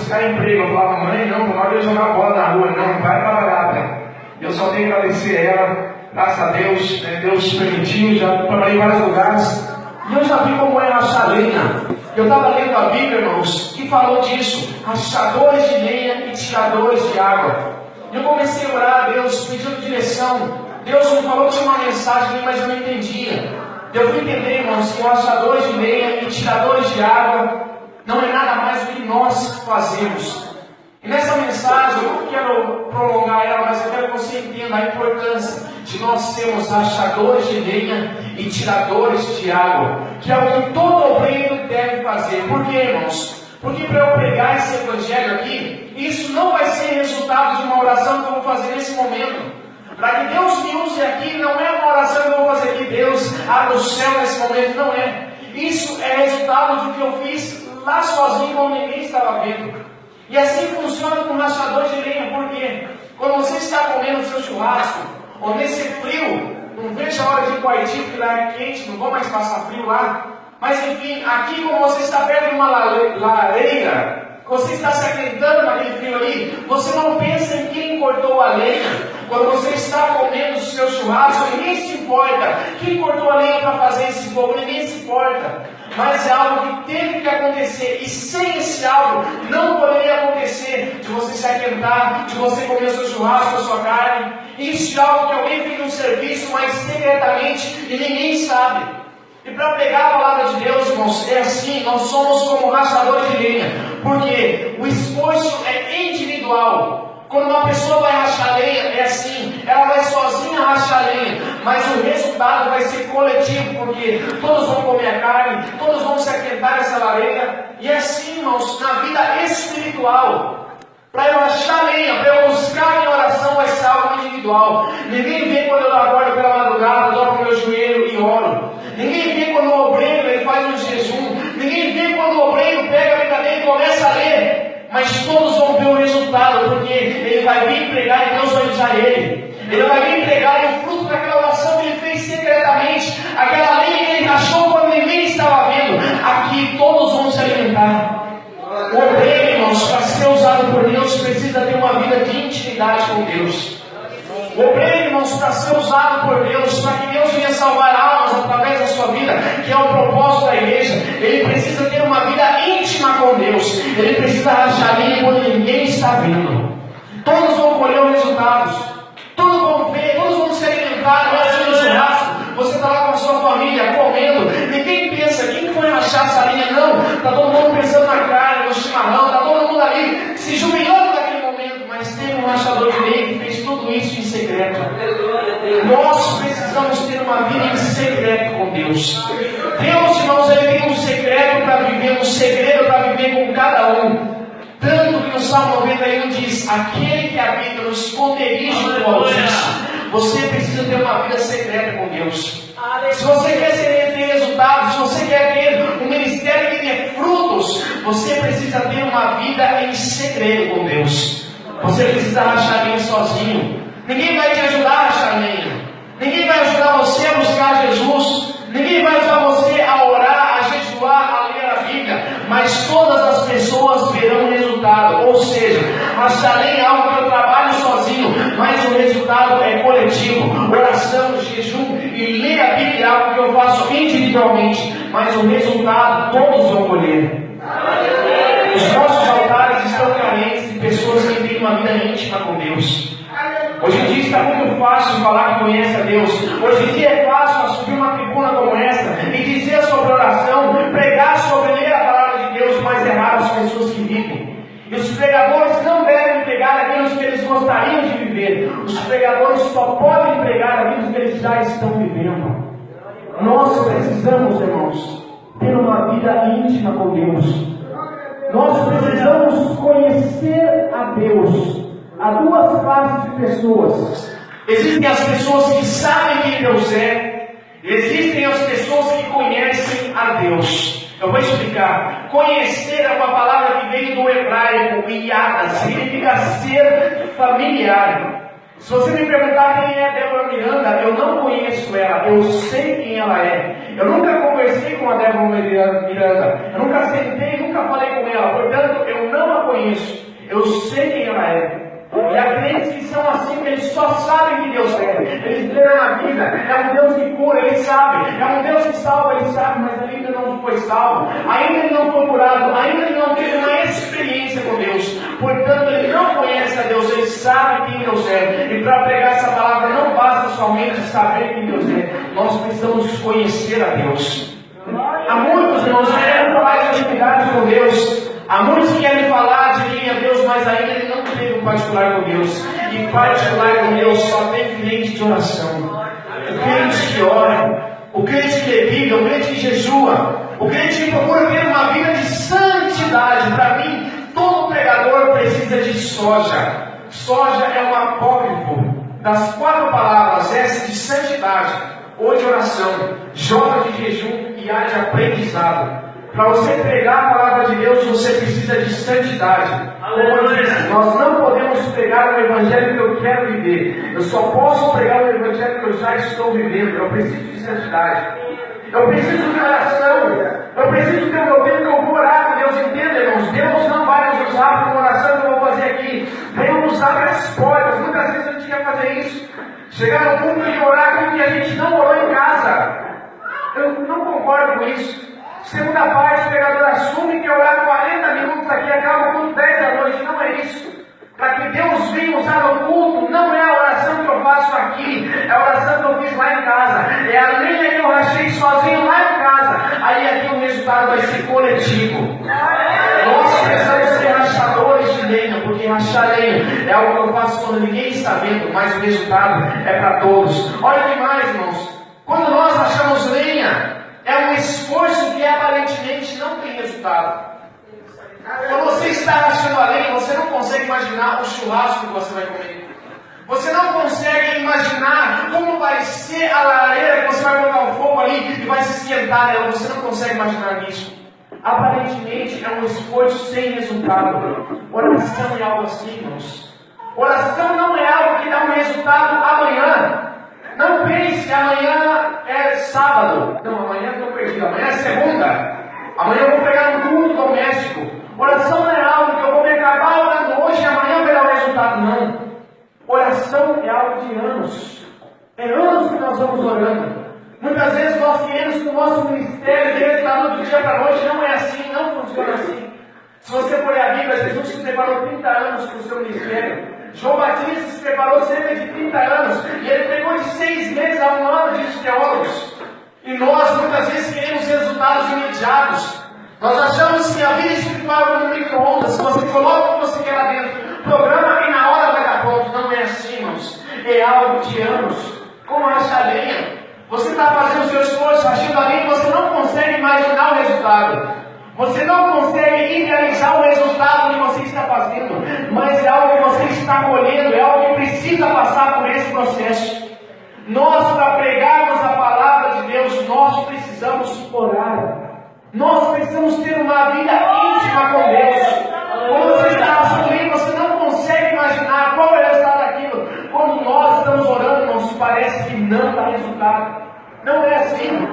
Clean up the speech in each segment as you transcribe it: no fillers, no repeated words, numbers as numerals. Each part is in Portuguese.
buscar emprego. Eu falava, mãe, não, não hora de jogar bola na rua, não vai trabalhar, né? Eu só tenho que agradecer a ela, graças a Deus, né? Deus permitiu, já trabalhei em vários lugares. E eu já vi como é rachar lenha. Eu estava lendo a Bíblia, irmãos, que falou disso, rachadores de lenha e tiradores de água. E eu comecei a orar a Deus, pedindo direção. Deus me falou que tinha uma mensagem, mas eu não entendia. Eu fui entender, irmãos, que rachadores de lenha e tiradores de água não é nada mais do que nós fazemos. E nessa mensagem, eu não quero prolongar ela, mas eu quero que você entenda a importância de nós sermos rachadores de lenha e tiradores de água, que é o que todo obreiro deve fazer. Por quê, irmãos? Porque para eu pregar esse evangelho aqui, isso não vai ser resultado de uma oração que eu vou fazer nesse momento. Para que Deus me use aqui, não é uma oração que eu vou fazer aqui, Deus abre o céu nesse momento, não é. Isso é resultado do que eu fiz lá sozinho, quando ninguém estava vendo. E assim funciona com o rachador de lenha, porque quando você está comendo o seu churrasco, ou nesse frio, não veja a hora de ir para o Haiti, porque lá é quente, não vou mais passar frio lá. Mas enfim, aqui como você está perto de uma lareira, você está se aquentando naquele frio ali, você não pensa em quem cortou a lenha. Quando você está comendo o seu churrasco, ninguém se importa. Quem cortou a lenha para fazer esse fogo? Ninguém se importa. Mas é algo que teve que acontecer. E sem esse algo, não poderia acontecer de você se aquentar, de você comer o seu churrasco, a sua carne. Isso é algo que alguém fez no serviço, mas secretamente, e ninguém sabe. E para pregar a palavra de Deus, irmãos, é assim, nós somos como rachadores de lenha. Porque o esforço é individual. Quando uma pessoa vai rachar lenha, é assim, ela vai sozinha rachar lenha, mas o resultado vai ser coletivo, porque todos vão comer a carne, todos vão se aquentar nessa lareira. E assim, irmãos, na vida espiritual, para eu rachar lenha, para eu buscar em oração, vai ser algo individual. Ninguém vê quando eu acordo pela madrugada, dobro meu joelho e oro. Ninguém vê quando o obreiro ele faz um jejum. Ninguém vê quando o obreiro pega a brincadeira e começa a ler. Mas todos vão ver o resultado, porque ele vai vir pregar e Deus vai usar ele. Ele vai vir pregar e o fruto daquela oração que ele fez secretamente, aquela lenha que ele rachou quando ninguém estava vendo, aqui todos vão se alimentar. O obreiro, irmãos, para ser usado por Deus, precisa ter uma vida de intimidade com Deus. O obreiro, irmãos, para ser usado por Deus, para que Deus venha salvar almas através da sua vida, que é o propósito da igreja, ele precisa ter uma vida íntima com Deus. Ele precisa rachar lenha quando ninguém está vendo. Todos vão colher os resultados. Todos vão ver, todos vão se alimentar. Não é assim no churrasco. Você está lá com a sua família, comendo. Ninguém pensa, quem foi rachar essa lenha? Não. Está todo mundo pensando na carne, no chimarrão. Está todo mundo ali se jubilando naquele momento. Mas tem um rachador de lenha que fez tudo isso em secreto. Nós precisamos ter uma vida em secreto com Deus. Deus, irmãos, ele tem um secreto para viver, um segredo para viver com cada um. Tanto que no Salmo 91 diz: aquele que habita no esconderijo do Altíssimo. Você precisa ter uma vida secreta com Deus. Se você quer ter resultados, se você quer ter um ministério que dê frutos, você precisa ter uma vida em segredo com Deus. Você precisa rachar lenha sozinho. Ninguém vai te ajudar a rachar lenha. Ninguém vai ajudar você a buscar Jesus. Ninguém vai ajudar você a orar, a jejuar, a ler a Bíblia. Mas todas as pessoas verão o resultado. Ou seja, rachar lenha é algo que eu trabalho sozinho, mas o resultado é coletivo. Oração, jejum e ler a Bíblia é algo que eu faço individualmente, mas o resultado todos vão colher. Os nossos altares estão carentes de pessoas que têm uma vida íntima com Deus. Hoje em dia está muito fácil falar que conhece a Deus. Hoje em dia é fácil subir uma tribuna como essa e dizer sobre oração, pregar sobre ler a palavra de Deus, mas é raro as pessoas que vivem. E os pregadores não devem pregar aquilo que eles gostariam de viver. Os pregadores só podem pregar aquilo que eles já estão vivendo. Nós precisamos, irmãos, ter uma vida íntima com Deus. Nós precisamos conhecer a Deus. Há duas classes de pessoas. Existem as pessoas que sabem quem Deus é. Existem as pessoas que conhecem a Deus. Eu vou explicar. Conhecer é uma palavra que vem do hebraico, iada, significa ser familiar. Se você me perguntar quem é Débora Miranda, eu não conheço ela, eu sei quem ela é. Eu nunca conversei com a Débora Miranda, eu nunca sentei, nunca falei com ela, portanto eu não a conheço. conheço, eu sei quem ela é. E há crentes que são assim, que eles só sabem que Deus é. Eles leram a vida, é um Deus que cura, ele sabe. É um Deus que salva, ele sabe, mas ainda não foi salvo. Ainda ele não foi curado, ainda ele não teve uma experiência com Deus. Portanto, ele não conhece a Deus, ele sabe quem Deus é. E para pregar essa palavra não basta somente saber quem Deus é. Nós precisamos conhecer a Deus. Há muitos irmãos que querem falar de intimidade com Deus. Há muitos que querem falar de quem é Deus, mas ainda ele não teve um particular com Deus. E particular com Deus só tem crente de oração. O crente que ora, o crente que lê Bíblia, o crente que jejua, o crente que procura ter uma vida de santidade. Para mim, todo pregador precisa de soja. Soja é um apócrifo das 4 palavras, S de santidade, O de oração, J de jejum e A de aprendizado. Para você pregar a palavra de Deus, você precisa de santidade. Como eu disse, nós não podemos pregar o evangelho que eu quero viver. Eu só posso pregar o evangelho que eu já estou vivendo. Eu preciso de santidade. Eu preciso de oração. Eu preciso ter o meu tempo que eu vou orar com Deus. Entenda, irmãos, Deus não vai nos usar para uma oração que eu vou fazer aqui. Deus nos abre as portas. Muitas vezes a gente quer fazer isso. Chegar no ponto de orar com que a gente não orou em casa. Eu não concordo com isso. Segunda parte, o pregador assume que orar 40 minutos aqui acaba com 10 da noite. Não é isso. Para que Deus venha usar no culto, não é a oração que eu faço aqui, é a oração que eu fiz lá em casa. É a lenha que eu rachei sozinho lá em casa. Aí aqui o resultado vai ser coletivo. Nós precisamos ser rachadores de lenha, porque rachar lenha é algo que eu faço quando ninguém está vendo, mas o resultado é para todos. Olha que mais, irmãos. Quando nós rachamos lenha, é um esforço que aparentemente não tem resultado. Quando você está rachando a lenha, você não consegue imaginar o churrasco que você vai comer. Você não consegue imaginar como vai ser a lareira que você vai colocar o fogo ali e vai se esquentar nela. Você não consegue imaginar isso. Aparentemente é um esforço sem resultado. Oração é algo assim, irmãos. Oração não é algo que dá um resultado amanhã. Não pense, amanhã é sábado. Não, amanhã eu estou perdido. Amanhã é segunda. Amanhã eu vou pegar um culto doméstico. Oração não é algo que eu vou me acabar orando hoje e amanhã verá o resultado. Não. Oração é algo de anos. É anos que nós vamos orando. Muitas vezes nós queremos que o nosso ministério dê resultado do dia para a noite. Não é assim, não funciona assim. Se você for ler a Bíblia, Jesus se preparou 30 anos para o seu ministério. João Batista se preparou cerca de 30 anos. E ele pegou de 6 meses a 1 ano de teólogos. E nós muitas vezes queremos resultados imediatos. Nós achamos que a vida espiritual é como um micro-ondas. Se você coloca o que você quer lá dentro, programa e na hora vai dar pronto. Não é assim, irmãos. É algo de anos. Como rachar lenha. Você está fazendo o seu esforço, rachando a lenha e você não consegue imaginar o resultado. Você não consegue idealizar o resultado que você está fazendo. Mas é algo que você está colhendo. É algo que precisa passar por esse processo. Nós, para pregarmos a palavra de Deus, nós precisamos orar. Nós precisamos ter uma vida íntima com Deus. Quando você está achando bem, você não consegue imaginar qual é o resultado daquilo. Quando nós estamos orando, irmãos, parece que não dá resultado. Não é assim.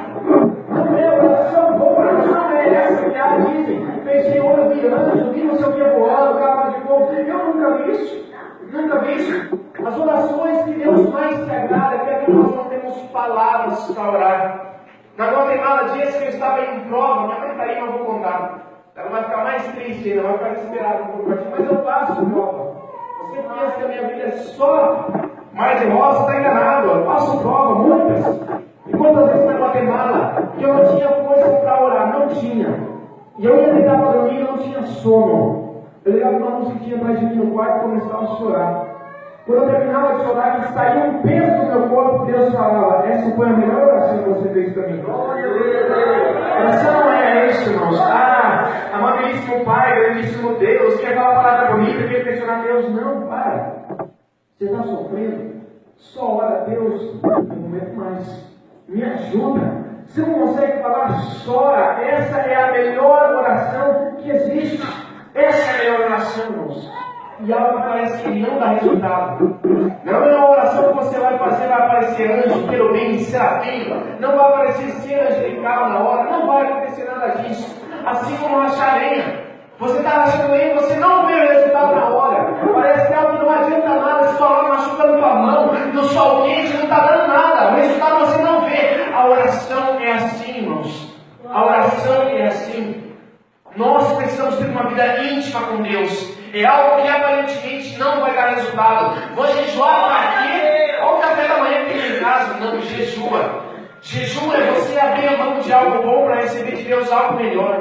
Não é oração boa, não é essa que a dizem. Pensei, eu vi anjo, vi não sei o que voando, cavalo de fogo. Eu nunca vi isso. Nunca vi isso. As orações que Deus mais se agrada é que nós não temos palavras para orar. Na Guatemala, dias que eu estava em prova, minha mãe está aí, mas eu vou contar. Ela vai ficar mais triste ainda, vai ficar desesperada por partir, mas eu faço prova. Você pensa que a minha vida é só mar de rosa, está enganado. Eu faço prova, muitas. E quantas vezes na Guatemala, que eu não tinha força para orar, não tinha. E eu ia deitar para dormir e eu não tinha sono. Eu ligava uma musiquinha atrás de mim no quarto e começava a chorar. Quando eu terminava de chorar, que saía um peso do meu corpo, Deus falava: essa foi a melhor oração que você fez para mim. Oração não é isso, irmãos. Amabilíssimo Pai, grandíssimo Deus, que é aquela palavra bonita, que impressiona Deus. Não, para. Você está sofrendo? Só ora a Deus, não aguento mais. Me ajuda. Você não consegue falar, chora. Essa é a melhor oração que existe. Essa é a melhor oração, irmãos. E algo que parece que não dá resultado. Não é uma oração que você vai fazer, vai aparecer anjo, querubim, serafim. Não vai aparecer ser angelical na hora. Não vai acontecer nada disso. Assim como rachar lenha. Você está rachando lenha, você não vê o no sol quente, não está dando nada. O resultado você não vê. A oração é assim, irmãos. A oração é assim. Nós precisamos ter uma vida íntima com Deus. É algo que aparentemente não vai dar resultado. Vou jejuar para quê? Olha o café da manhã que tem em casa. Não, jejua. Jejum é você abrir a mão de algo bom para receber de Deus algo melhor.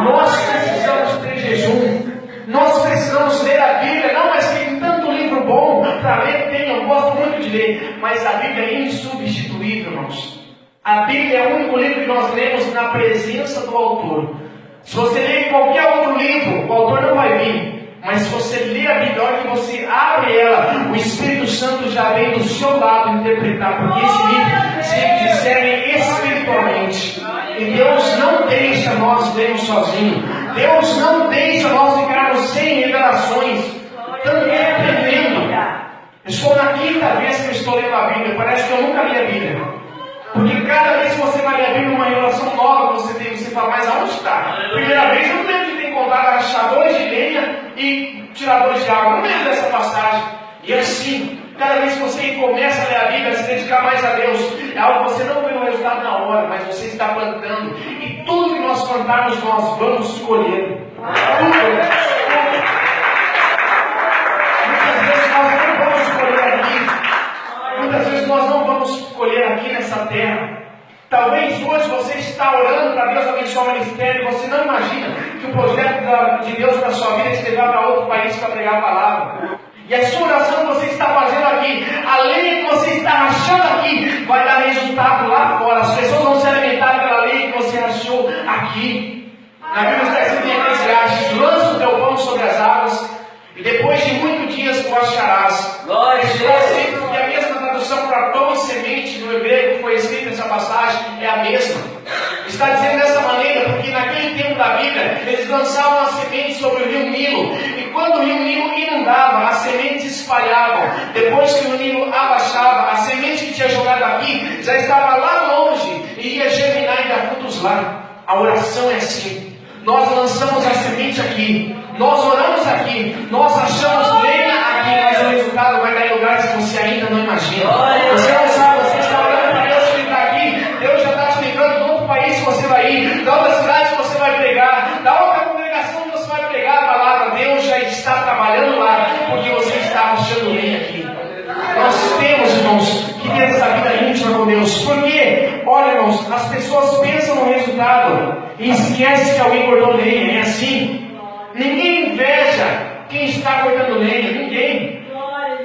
Nós precisamos ter jejum. Nós precisamos ler a Bíblia. Não, mas tem tanto livro bom para ler. Tem, eu gosto muito de ler. Mas a Bíblia é insubstituível, irmãos. A Bíblia é o único livro que nós lemos na presença do autor. Se você ler qualquer outro livro, o autor não vai vir. Mas se você lê a Bíblia, olha que você abre ela, o Espírito Santo já vem do seu lado interpretar, porque esse livro se discerne espiritualmente. E Deus não deixa nós lermos sozinhos. Deus não deixa nós ficarmos sem revelações. Tanto que é tremendo. Eu estou na quinta vez que eu estou lendo a Bíblia, parece que eu nunca li a Bíblia. Porque cada vez que você vai ler a Bíblia, uma revelação nova que você tem, você fala, mas aonde está? Primeira vez, eu não lembro de ter encontrado rachadores de lenha e tiradores de água. Não lembro dessa passagem. E assim, cada vez que você começa a ler a Bíblia, se dedicar mais a Deus, é algo que você não vê o resultado na hora, mas você está plantando. E tudo que nós plantarmos, nós vamos colher. Muitas vezes nós não vamos colher aqui. Muitas vezes nós não vamos colher aqui nessa terra. Talvez hoje você está orando para Deus abençoar o ministério e você não imagina que o projeto de Deus na sua vida é te levar para outro país para pregar a palavra. E a sua oração que você está fazendo aqui, além que você está achando aqui, vai dar resultado lá fora. As pessoas vão se alimentar pela lei que você achou aqui. Na Bíblia está escrito em Eclesiastes: lança o teu pão sobre as águas e depois de muitos dias o acharás. Glória a Deus. Que a mesma tradução para pão e semente no hebraico que foi escrita essa passagem é a mesma. Está dizendo dessa maneira porque naquele tempo da Bíblia eles lançavam a semente sobre o rio Nilo, e quando o rio Nilo inundava, as sementes se espalhavam. Depois que o Nilo abaixava, a semente que tinha jogado aqui já estava lá longe e ia germinar e dar frutos lá. A oração é assim. Nós lançamos a semente aqui, nós oramos aqui, nós achamos lenha aqui, mas o resultado vai dar em lugares que você ainda não imagina. Você não sabe, você está orando para Deus te livrar aqui, Deus já está te livrando de outro país que você vai ir, da outra cidade que você vai pregar, da outra congregação que você vai pregar a palavra. Deus já está trabalhando lá, porque você está achando lenha aqui. Nós temos, irmãos, que ter essa vida íntima com Deus. Porque, olha, irmãos, as pessoas pensam no resultado e esquecem que alguém cortou lenha. É assim. Ninguém inveja quem está cortando lenha. Ninguém.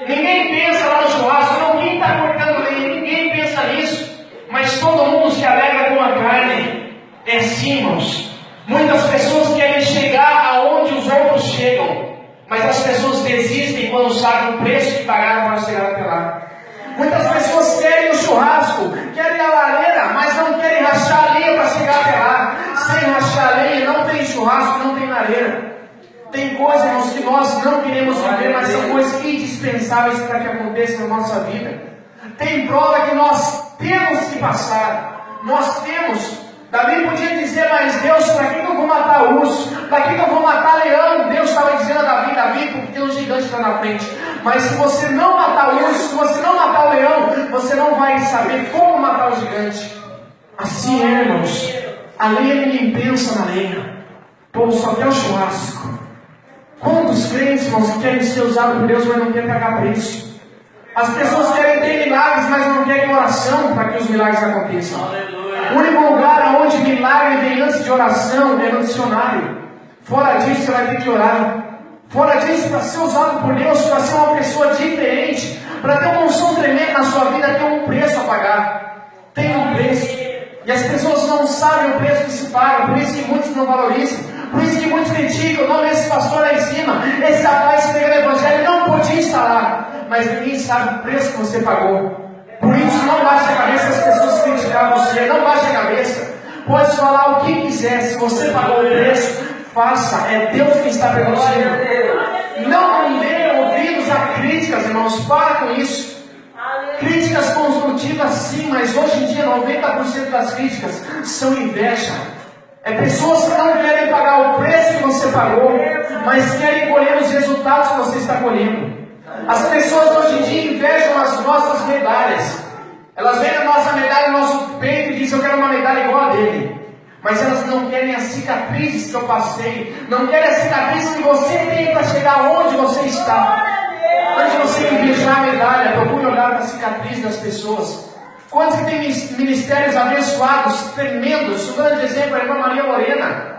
Ninguém pensa lá no churrasco. Não, quem está cortando lenha? Ninguém pensa nisso. Mas todo mundo se alegra com a carne. É assim, irmãos. Muitas pessoas querem chegar aonde os outros chegam, mas as pessoas desistem quando sabem o preço que pagaram para chegar até lá. Muitas pessoas querem o churrasco, querem a lareira, mas não querem rachar a lenha para chegar até lá. Sem rachar a lenha não tem churrasco, não tem lareira. Tem coisas, irmãos, que nós não queremos viver, mas são coisas indispensáveis para que aconteça na nossa vida. Tem prova que nós temos que passar. Nós temos. Davi podia dizer, mas Deus, para que eu vou matar urso? Para que eu vou matar leão? Deus estava dizendo a Davi, porque tem um gigante lá na frente. Mas se você não matar o urso, se você não matar o leão, você não vai saber como matar o gigante. Assim é, irmãos. A lenha ninguém pensa na lenha. O povo só quer o churrasco. Quantos crentes, irmãos, que querem ser usados por Deus, mas não querem pagar preço? As pessoas querem ter milagres, mas não querem oração para que os milagres aconteçam. O único lugar onde milagre vem antes de oração é no dicionário. Fora disso, você vai ter que orar. Fora disso, para ser usado por Deus, para ser uma pessoa diferente, para ter uma unção tremenda na sua vida, tem um preço a pagar. Tem um preço. E as pessoas não sabem o preço que se paga, por isso que muitos não valorizam. Por isso que muitos criticam, não, esse pastor lá em cima, esse rapaz que pregou o evangelho não podia estar lá. Mas ninguém sabe o preço que você pagou. Por isso, não baixe a cabeça as pessoas criticar você. Não baixe a cabeça. Pode falar o que quiser. Se você pagou o preço, faça. É Deus quem está permitindo. Não dê ouvidos a críticas, irmãos. Para com isso. Críticas construtivas, sim, mas hoje em dia 90% das críticas são inveja. É pessoas que não querem pagar o preço que você pagou, mas querem colher os resultados que você está colhendo. As pessoas hoje em dia invejam as nossas medalhas. Elas veem a nossa medalha no nosso peito e dizem: eu quero uma medalha igual a dele. Mas elas não querem as cicatrizes que eu passei, não querem as cicatrizes que você tem para chegar onde você está. Antes de você invejar a medalha, procure olhar para a cicatriz das pessoas. Quantos que tem ministérios abençoados, tremendos? Um grande exemplo é a irmã Maria Lorena,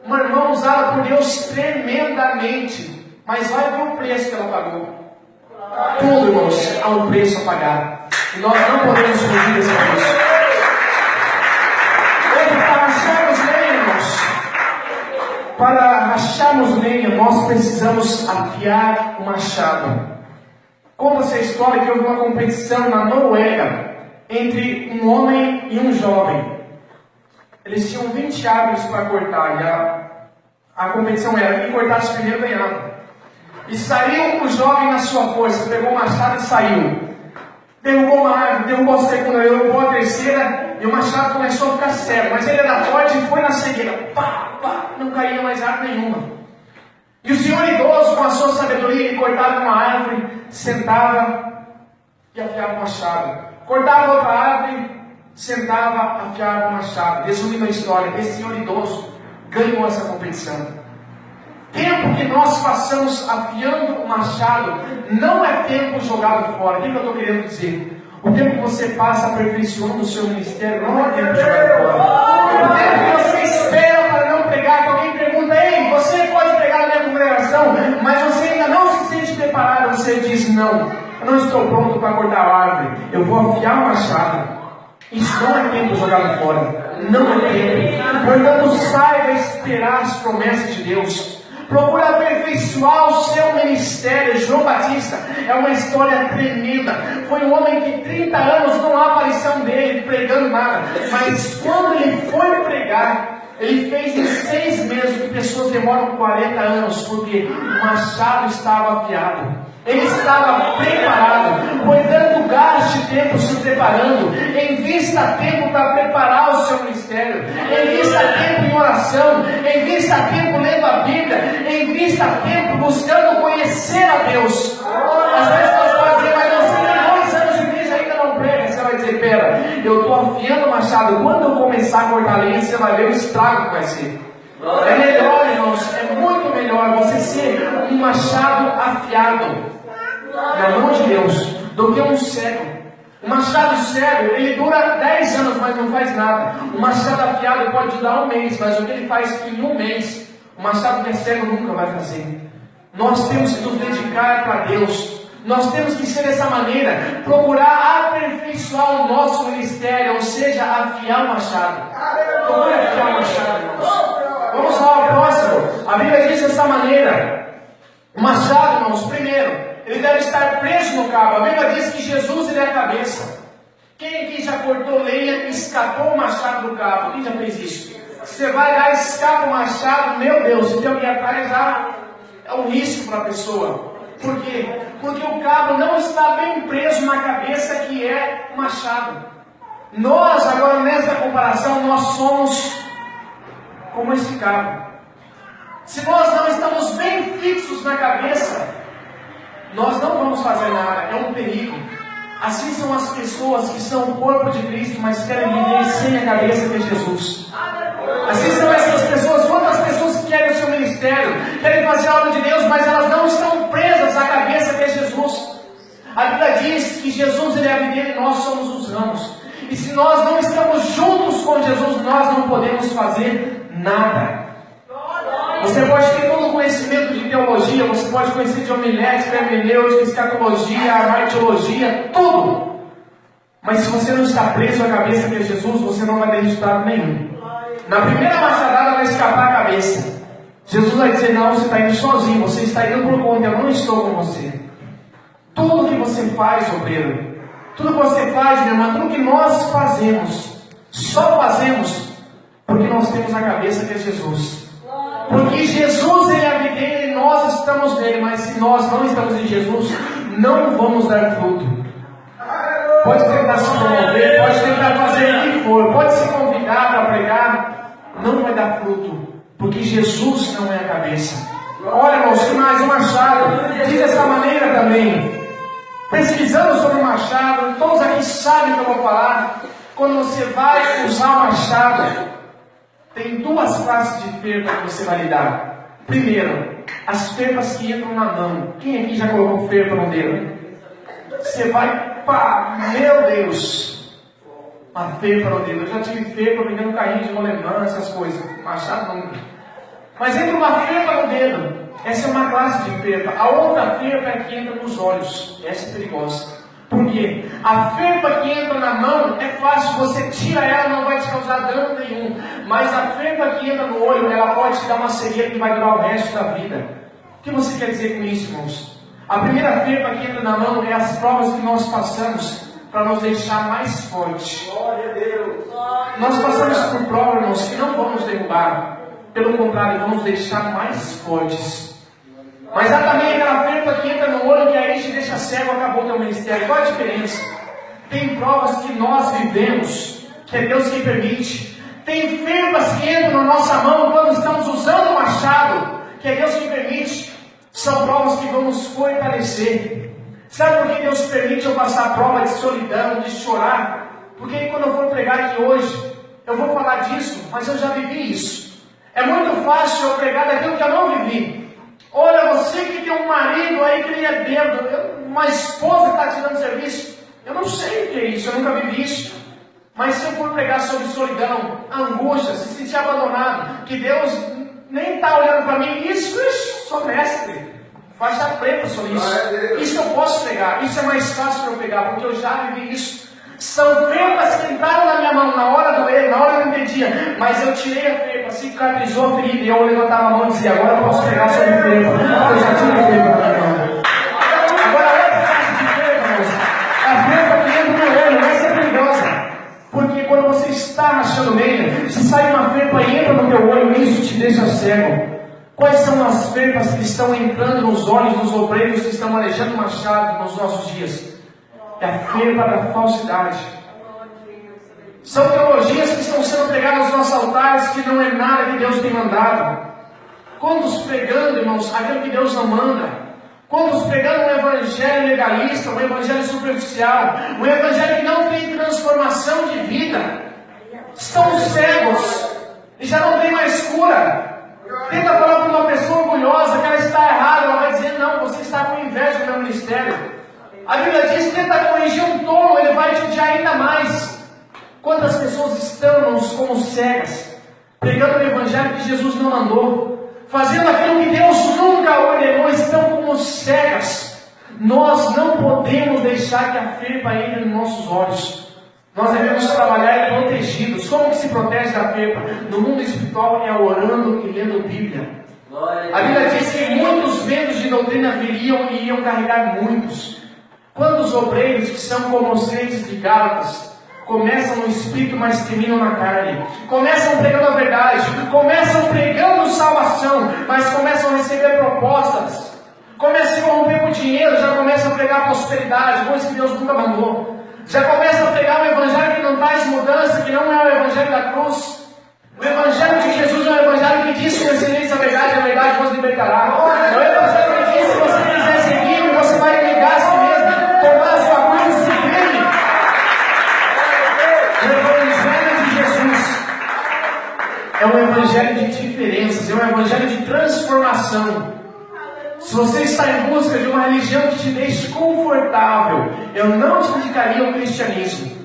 uma irmã usada por Deus tremendamente. Mas vai ver o preço que ela pagou. Tudo, irmãos, há um preço a pagar. E nós não podemos fugir desse preço. Para racharmos lenha, nós precisamos afiar o machado. Conta-se a história que houve uma competição na Noruega entre um homem e um jovem. Eles tinham 20 árvores para cortar, e a competição era quem cortasse primeiro ganhava. E saiu o jovem na sua força, pegou o machado e saiu. Derrubou uma árvore, derrubou a segunda, derrubou a terceira, e o machado começou a ficar cego. Mas ele era forte e foi na cegueira. Pá, pá, não caía mais árvore nenhuma. E o senhor idoso, com a sua sabedoria, ele cortava uma árvore, sentava e afiava o machado. Cortava outra árvore, sentava, afiava o machado. Resumindo a história, esse senhor idoso ganhou essa competição. Tempo que nós passamos afiando o machado não é tempo jogado fora. O que eu estou querendo dizer? O tempo que você passa aperfeiçoando o seu ministério não é tempo jogado fora. O tempo que você espera para não pregar, que alguém pergunta: ei, você pode pregar na minha congregação, mas você ainda não se sente preparado. Você diz: não, eu não estou pronto para cortar a árvore, eu vou afiar o machado. Isso não é tempo jogado fora. Não é tempo. Portanto, saiba esperar as promessas de Deus. Procura aperfeiçoar o seu ministério. João Batista é uma história tremenda. Foi um homem que 30 anos não há aparição dele pregando nada. Mas quando ele foi pregar, ele fez em 6 meses, que pessoas demoram 40 anos, porque o machado estava afiado. Ele estava preparado. Portanto, gaste tempo se preparando. Invista tempo para preparar o seu ministério. Invista tempo em oração. Invista tempo lendo a Bíblia. Invista tempo buscando conhecer a Deus. Às vezes nós podemos dizer: mas você tem 2 anos de igreja e ainda não prega. Você vai dizer: pera, eu estou afiando o machado. Quando eu começar a cortar lenha, você vai ver o estrago que vai ser. É melhor, irmãos, é muito melhor você ser um machado afiado na mão de Deus do que um cego. O machado cego, ele dura 10 anos, mas não faz nada. O machado afiado pode durar 1 mês, mas o que ele faz em 1 mês, o machado que é cego nunca vai fazer. Nós temos que nos dedicar para Deus. Nós temos que ser dessa maneira, procurar aperfeiçoar o nosso ministério, ou seja, afiar o machado. Procure afiar o machado, irmãos. Vamos lá ao próximo. A Bíblia diz dessa maneira: o machado, irmãos, primeiro, ele deve estar preso no cabo. A Bíblia diz que Jesus, ele é a cabeça. Quem aqui já cortou lenha e escapou o machado do cabo? Quem já fez isso? Você vai lá e escapa o machado, meu Deus, se tem alguém atrás, já é um risco para a pessoa. Por quê? Porque o cabo não está bem preso na cabeça, que é o machado. Nós, agora nessa comparação, nós somos como esse cabo. Se nós não estamos bem fixos na cabeça, nós não vamos fazer nada, é um perigo. Assim são as pessoas que são o corpo de Cristo, mas querem viver sem a cabeça que é Jesus. Assim são essas pessoas. Quantas pessoas que querem o seu ministério, querem fazer a obra de Deus, mas elas não estão presas à cabeça que é Jesus. A Bíblia diz que Jesus, ele é a videira e nós somos os ramos. E se nós não estamos juntos com Jesus, nós não podemos fazer nada. Você pode ter todo o conhecimento de teologia, você pode conhecer de homilética, hermenêutica, escatologia, martiologia, tudo. Mas se você não está preso à cabeça que é Jesus, você não vai ter resultado nenhum. Na primeira machadada vai escapar a cabeça. Jesus vai dizer: não, você está indo sozinho, você está indo por conta, eu não estou com você. Tudo que você faz, obreiro, tudo que você faz, minha irmã, tudo que nós fazemos, só fazemos porque nós temos a cabeça que é Jesus. Porque Jesus, ele é a videira e nós estamos nele, mas se nós não estamos em Jesus, não vamos dar fruto. Pode tentar se promover, pode tentar fazer o que for, pode se convidar para pregar, não vai dar fruto, porque Jesus não é a cabeça. Olha, irmãos, que mais um machado diz dessa maneira também. também, pesquisando sobre o machado, todos aqui sabem o que eu vou falar. Quando você vai usar o machado, tem duas classes de ferpa que você vai lidar. Primeiro, as ferpas que entram na mão. Quem aqui já colocou ferpa no dedo? Você vai, pá, meu Deus, uma ferpa no dedo. Eu já tive ferpa vendendo carrinho de rolemã, essas coisas. Machado não. Mas entra uma ferpa no dedo. Essa é uma classe de ferpa. A outra ferpa é que entra nos olhos. Essa é perigosa. Por quê? A ferpa que entra na mão é fácil, você tira ela, não vai te causar dano nenhum. Mas a ferpa que entra no olho, ela pode te dar uma cegueira que vai durar o resto da vida. O que você quer dizer com isso, irmãos? A primeira ferpa que entra na mão é as provas que nós passamos para nos deixar mais fortes. Glória a Deus. Nós passamos por provas, irmãos, que não vão nos derrubar. Pelo contrário, vão nos deixar mais fortes. Mas há também aquela ferpa que entra no olho, que aí te deixa cego, acabou o teu ministério. Qual a diferença? Tem provas que nós vivemos, que é Deus quem permite. Tem ferpas que entram na nossa mão quando estamos usando o machado, que é Deus quem permite. São provas que vão nos fortalecer. Sabe por que Deus permite eu passar a prova de solidão, de chorar? Porque quando eu for pregar aqui hoje, eu vou falar disso, mas eu já vivi isso. É muito fácil eu pregar daquilo que eu não vivi. Olha, você que tem um marido aí que ele é bêbado, uma esposa que está te dando serviço, eu não sei o que é isso, eu nunca vivi isso. Mas se eu for pregar sobre solidão, angústia, se sentir abandonado, que Deus nem está olhando para mim, isso, sou mestre, faixa preta sobre isso. Isso eu posso pegar, isso é mais fácil para eu pegar, porque eu já vivi isso. São ferpas que entraram na minha mão na hora do erro, na hora eu não entendia, mas eu tirei a ferpa, cicatrizou a ferida, e eu levantava a mão e dizia, agora eu posso pegar sobre a ferpa, eu já tive a ferpa na minha mão. Agora outra classe de ferpa, irmãos, a ferpa que entra no olho, essa é perigosa, porque quando você está rachando meia, se sai uma ferpa e entra no teu olho, isso te deixa cego. Quais são as ferpas que estão entrando nos olhos dos obreiros que estão alejando o machado nos nossos dias? É a ferpa da falsidade. São teologias que estão sendo pregadas nos nossos altares que não é nada que Deus tem mandado. Quantos pregando, irmãos, aquilo que Deus não manda? Quantos pregando um evangelho legalista, um evangelho superficial, um evangelho que não tem transformação de vida? Estão cegos e já não tem mais cura. Tenta falar para uma pessoa orgulhosa que ela está errada, ela vai dizer, não, você está com inveja do meu ministério. A Bíblia diz, tenta corrigir um tolo, ele vai te odiar ainda mais. Quantas pessoas estão como cegas, pregando o evangelho que Jesus não mandou, fazendo aquilo que Deus nunca ordenou, estão como cegas. Nós não podemos deixar que a ferpa entre nos nossos olhos. Nós devemos trabalhar protegidos. Como que se protege da ferpa? No mundo espiritual é orando e lendo Bíblia. A Bíblia diz que muitos ventos de doutrina viriam e iam carregar muitos. Quando os obreiros que são como os crentes de Gálatas começam no espírito, mas terminam na carne, começam pregando a verdade, começam pregando salvação, mas começam a receber propostas, começam a se corromper com dinheiro, já começam a pregar prosperidade, coisa que Deus nunca mandou, já começam a pregar um evangelho que não traz mudança, que não é o evangelho da cruz. O evangelho de Jesus é um evangelho que diz que conhecereis a verdade vos libertará. É o evangelho que diz que se você quiser seguir, você vai negar a si mesmo, tomar a sua cruz e seguir. O evangelho de Jesus é um evangelho de diferenças, é um evangelho de transformação. Se você está em busca de uma religião que te deixe confortável, eu não te indicaria o cristianismo.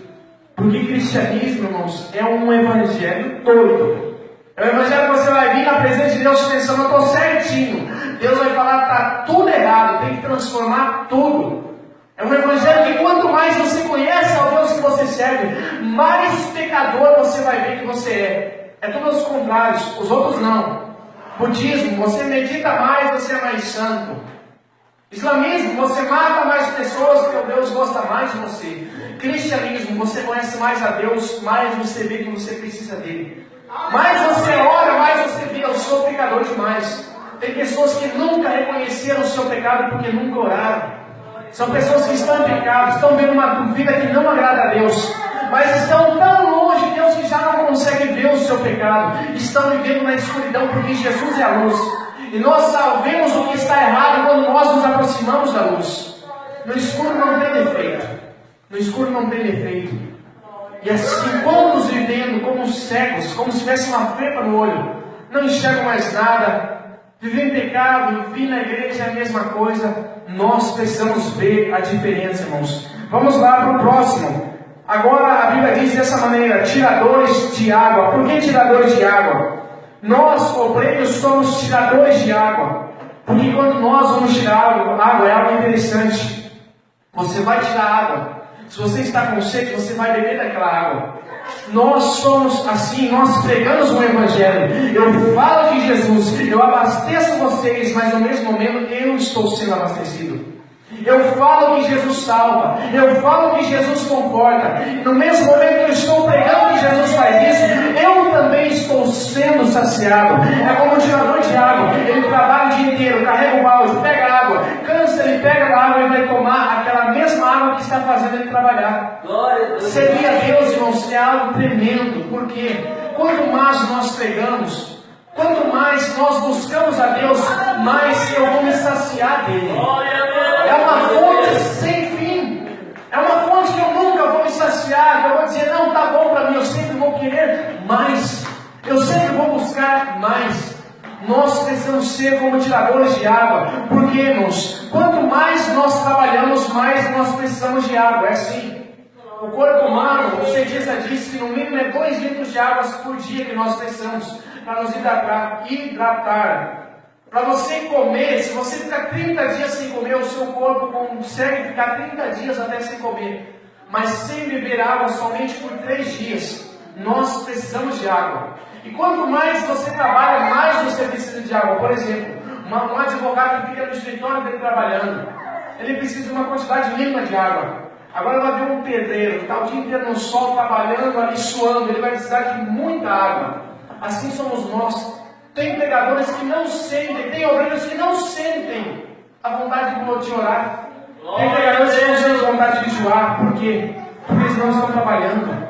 Porque cristianismo, irmãos, é um evangelho doido. É um evangelho que você vai vir na presença de Deus pensando, eu estou certinho. Deus vai falar, está tudo errado, tem que transformar tudo. É um evangelho que quanto mais você conhece ao Deus que você serve, mais pecador você vai ver que você é. É tudo aos contrários, os outros não. Budismo, você medita mais, você é mais santo. Islamismo, você mata mais pessoas porque Deus gosta mais de você. Cristianismo, você conhece mais a Deus, mais você vê que você precisa dele. Mais você ora, mais você vê, eu sou pecador demais. Tem pessoas que nunca reconheceram o seu pecado porque nunca oraram. São pessoas que estão em pecado, estão vendo uma vida que não agrada a Deus, mas estão tão longe de Deus que já não conseguem ver o seu pecado. Estão vivendo na escuridão porque Jesus é a luz. E nós sabemos o que está errado quando nós nos aproximamos da luz. escuro não tem defeito. E assim, quantos vivendo como cegos, como se tivesse uma fepa no olho, não enxergam mais nada, viver em pecado, vir na igreja é a mesma coisa. Nós precisamos ver a diferença, irmãos. Vamos lá para o próximo. Agora a Bíblia diz dessa maneira: tiradores de água. Por que tiradores de água? Nós, obreiros, somos tiradores de água. Porque quando nós vamos tirar água, é algo interessante. Você vai tirar água. Se você está com sede, você vai beber daquela água. Nós somos assim, nós pregamos o Evangelho. Eu falo de Jesus, eu abasteço vocês, mas no mesmo momento eu estou sendo abastecido. Eu falo que Jesus salva, eu falo que Jesus conforta. No mesmo momento que eu estou pregando que Jesus faz isso, eu também estou sendo saciado. É como um tirador de água. Ele trabalha o dia inteiro, carrega o balde, pega água, cansa, ele pega a água e vai tomar aquela mesma água que está fazendo ele trabalhar. Servir a Deus, irmãos, é algo tremendo. Porque quanto mais nós pregamos, quanto mais nós buscamos a Deus, mais eu vou me saciar dele. É uma fonte sem fim. É uma fonte que eu nunca vou me saciar. Eu vou dizer, não, está bom para mim. Eu sempre vou querer mais. Eu sempre vou buscar mais. Nós precisamos ser como tiradores de água. Porque, irmãos, quanto mais nós trabalhamos, mais nós precisamos de água. É assim. O corpo humano, o cientista disse que no mínimo é 2 litros de água por dia que nós precisamos para nos hidratar. Para você comer, se você ficar 30 dias sem comer, o seu corpo consegue ficar 30 dias até sem comer. Mas sem beber água somente por 3 dias. Nós precisamos de água. E quanto mais você trabalha, mais você precisa de água. Por exemplo, um advogado que fica no escritório dele trabalhando, ele precisa de uma quantidade mínima de água. Agora vai ver um pedreiro que está o dia inteiro no sol, trabalhando ali, suando, ele vai precisar de muita água. Assim somos nós. Tem pregadores que não sentem, tem obreiros que não sentem a vontade de orar. Tem pregadores que não sentem a vontade de jejuar. Por quê? Porque eles não estão trabalhando.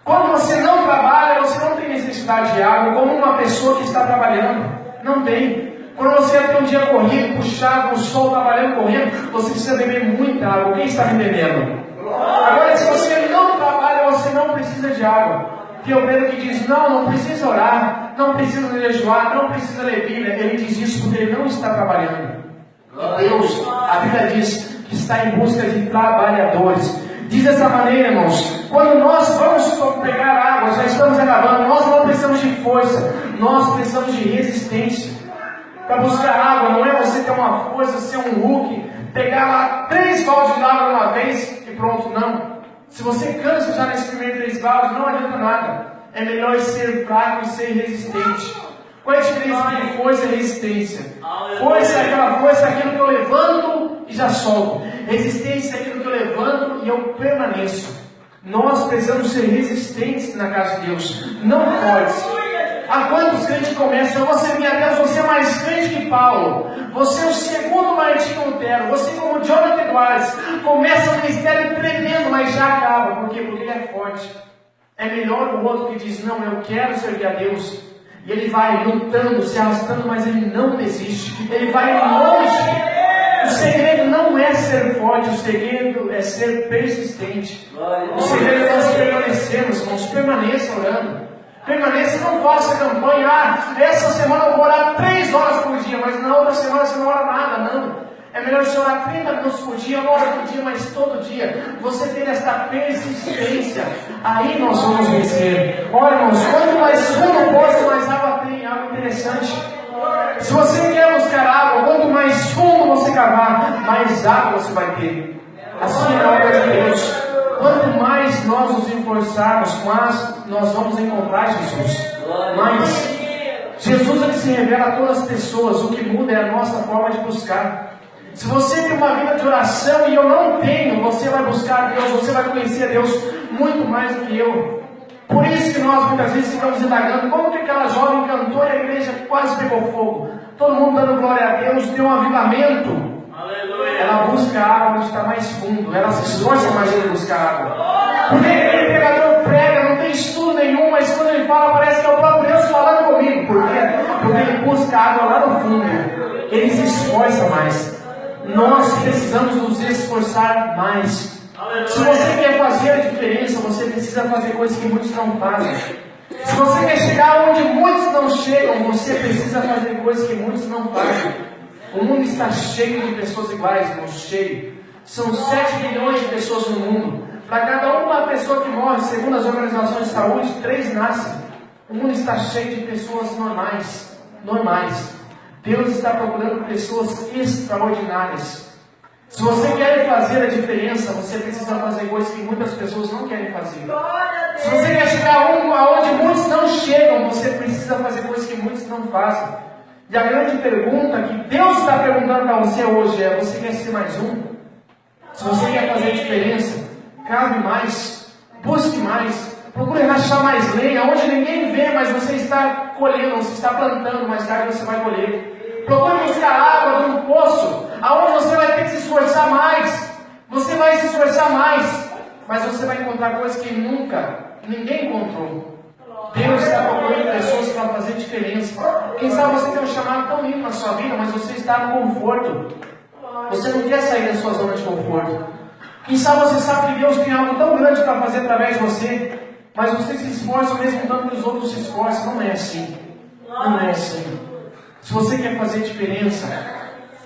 Quando você não trabalha, você não tem necessidade de água, como uma pessoa que está trabalhando. Não tem. Quando você tem um dia corrido, puxado, o sol trabalhando, correndo, você precisa beber muita água. Quem está me bebendo? Agora, se você não trabalha, você não precisa de água. Tem obreiro que diz, não precisa orar, não precisa jejuar, não precisa ler Bíblia. Ele diz isso porque ele não está trabalhando. Deus, a Bíblia diz que está em busca de trabalhadores. Diz dessa maneira, irmãos, quando nós vamos pegar água, já estamos acabando, nós não precisamos de força, nós precisamos de resistência. Para buscar água, não é você ter uma força, ser um Hulk, pegar lá 3 baldes de água de uma vez e pronto, não. Se você cansa já nesse primeiro 3 baldes, não adianta nada. É melhor ser fraco e ser resistente. Qual é a diferença entre força e resistência? Força é aquela força, aquilo que eu levanto e já solto. Resistência é aquilo que eu levanto e eu permaneço. Nós precisamos ser resistentes na casa de Deus, não fortes. Há quantos crentes começam? Você, minha Deus, você é mais crente que Paulo. Você é o segundo Martinho Lutero. Você, como Jonathan Edwards, começa o ministério tremendo, mas já acaba. Por quê? Porque ele é forte. É melhor o outro que diz, não, eu quero servir a Deus. E ele vai lutando, se arrastando, mas ele não desiste. Ele vai longe. O segredo não é ser forte, o segredo é ser persistente. O segredo é nós permanecermos, irmãos. Permaneça orando. Permaneça, não faça campanha. Essa semana eu vou orar 3 horas por dia, mas na outra semana você não ora nada, não. É melhor você orar 30 minutos por dia, 1 hora por dia, mas todo dia. Você ter esta persistência, aí nós vamos vencer. Olha, irmãos, quanto mais fundo o poço, mais água tem. Algo interessante. Se você quer buscar água, quanto mais fundo você cavar, mais água você vai ter. Assim é a obra de Deus. Quanto mais nós nos esforçarmos, mais nós vamos encontrar Jesus. Mas Jesus, ele se revela a todas as pessoas. O que muda é a nossa forma de buscar. Se você tem uma vida de oração e eu não tenho, você vai buscar a Deus, você vai conhecer a Deus muito mais do que eu. Por isso que nós muitas vezes ficamos indagando como que aquela jovem cantou e a igreja quase pegou fogo. Todo mundo dando glória a Deus, tem um avivamento. Ela busca água onde está mais fundo. Ela se esforça mais em buscar água. Porque aquele pregador prega, não tem estudo nenhum, mas quando ele fala, parece que é o próprio Deus falando comigo. Por quê? Porque ele busca água lá no fundo. Ele se esforça mais. Nós precisamos nos esforçar mais. Se você quer fazer a diferença, você precisa fazer coisas que muitos não fazem. Se você quer chegar onde muitos não chegam, você precisa fazer coisas que muitos não fazem. O mundo está cheio de pessoas iguais, irmão, cheio. São 7 bilhões de pessoas no mundo. Para cada uma pessoa que morre, segundo as organizações de saúde, 3 nascem. O mundo está cheio de pessoas normais. Deus está procurando pessoas extraordinárias. Se você quer fazer a diferença, você precisa fazer coisas que muitas pessoas não querem fazer. Se você quer chegar aonde muitos não chegam, você precisa fazer coisas que muitos não fazem. E a grande pergunta que Deus está perguntando para você hoje é: você quer ser mais um? Se você quer fazer a diferença, cave mais, busque mais, procure rachar mais lenha, onde ninguém vê, mas você está colhendo, você está plantando, mais tarde você vai colher. Procure buscar água de um poço, aonde você vai ter que se esforçar mais. Você vai se esforçar mais, mas você vai encontrar coisas que nunca ninguém encontrou. Deus está procurando pessoas para fazer diferença. Quem sabe você tem um chamado tão lindo na sua vida, mas você está no conforto. Você não quer sair da sua zona de conforto. Quem sabe você sabe que Deus tem algo tão grande para fazer através de você, mas você se esforça mesmo tanto que os outros se esforçam. Não é assim. Não é assim. Se você quer fazer diferença,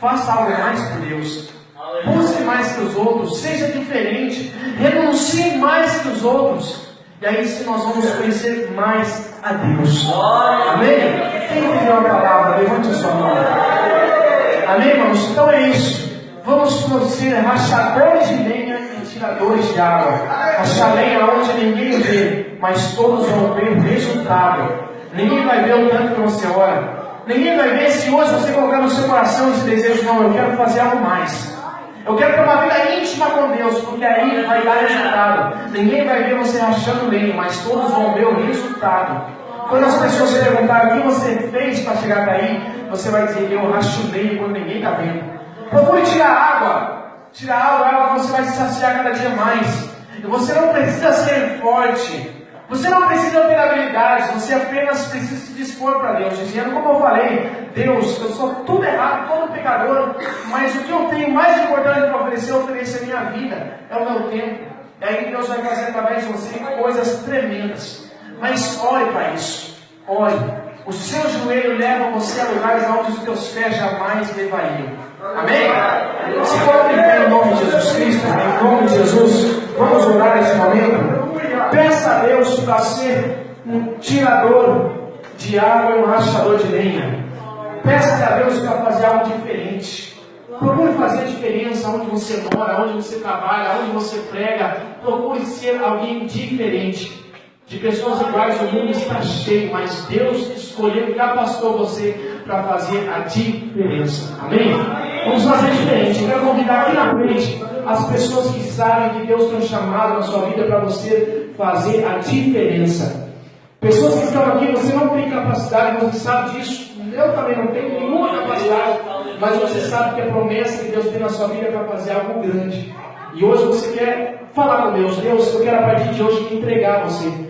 faça algo mais por Deus. Busque mais que os outros. Seja diferente. Renuncie mais que os outros. E aí sim nós vamos conhecer mais a Deus. Amém? Quem entendeu a palavra? Levante a sua mão. Amém, irmãos? Então é isso. Vamos ser rachadores de lenha e tiradores de água. Rachar lenha onde ninguém vê, mas todos vão ver o resultado. Ninguém vai ver o tanto que você ora. Ninguém vai ver se hoje você colocar no seu coração esse desejo: não, eu quero fazer algo mais. Eu quero ter uma vida íntima com Deus, porque aí vai dar resultado. Ninguém vai ver você rachando lenha, mas todos vão ver o resultado. Quando as pessoas perguntarem o que você fez para chegar até aí, você vai dizer: eu racho lenha quando ninguém está vendo. Procure tirar água. Tirar água que você vai se saciar cada dia mais. E você não precisa ser forte. Você não precisa ter habilidades, você apenas precisa se dispor para Deus, dizendo, como eu falei: Deus, eu sou tudo errado, todo pecador, mas o que eu tenho mais importante para oferecer, eu ofereço a minha vida, é o meu tempo. E aí Deus vai fazer através de você coisas tremendas. Mas ore para isso, ore. O seu joelho leva você a lugares onde os teus pés jamais levariam. Amém? Se coloque em pé em nome de Jesus Cristo, em nome de Jesus. Vamos orar nesse momento. Peça a Deus para ser um tirador de água e um rachador de lenha. Peça a Deus para fazer algo diferente. Procure fazer a diferença onde você mora, onde você trabalha, onde você prega. Procure ser alguém diferente. De pessoas iguais, o mundo está cheio, mas Deus escolheu e capacitou você para fazer a diferença. Amém? Vamos fazer diferente. Eu quero convidar aqui na frente as pessoas que sabem que Deus tem um chamado na sua vida para você fazer a diferença. Pessoas que estão aqui, você não tem capacidade, você sabe disso. Eu também não tenho nenhuma capacidade, mas você sabe que a promessa que Deus tem na sua vida é para fazer algo grande. E hoje você quer falar com Deus: Deus, eu quero a partir de hoje me entregar a você.